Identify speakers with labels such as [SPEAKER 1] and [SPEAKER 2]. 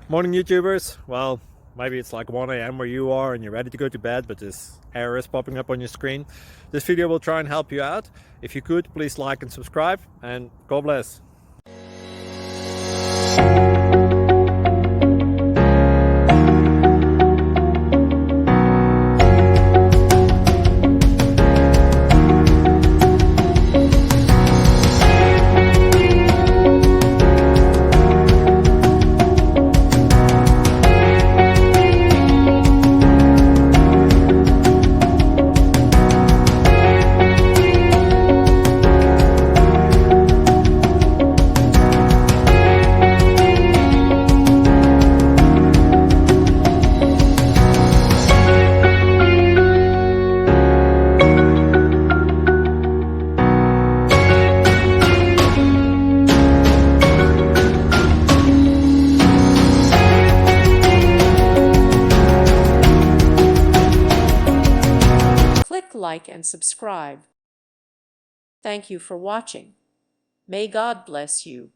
[SPEAKER 1] Morning YouTubers. Well, maybe it's like 1 a.m. where you are and you're ready to go to bed, but this error is popping up on your screen. This video will try and help you out. If you could, please like and subscribe, and God bless.
[SPEAKER 2] Click like and subscribe. Thank you for watching. May God bless you.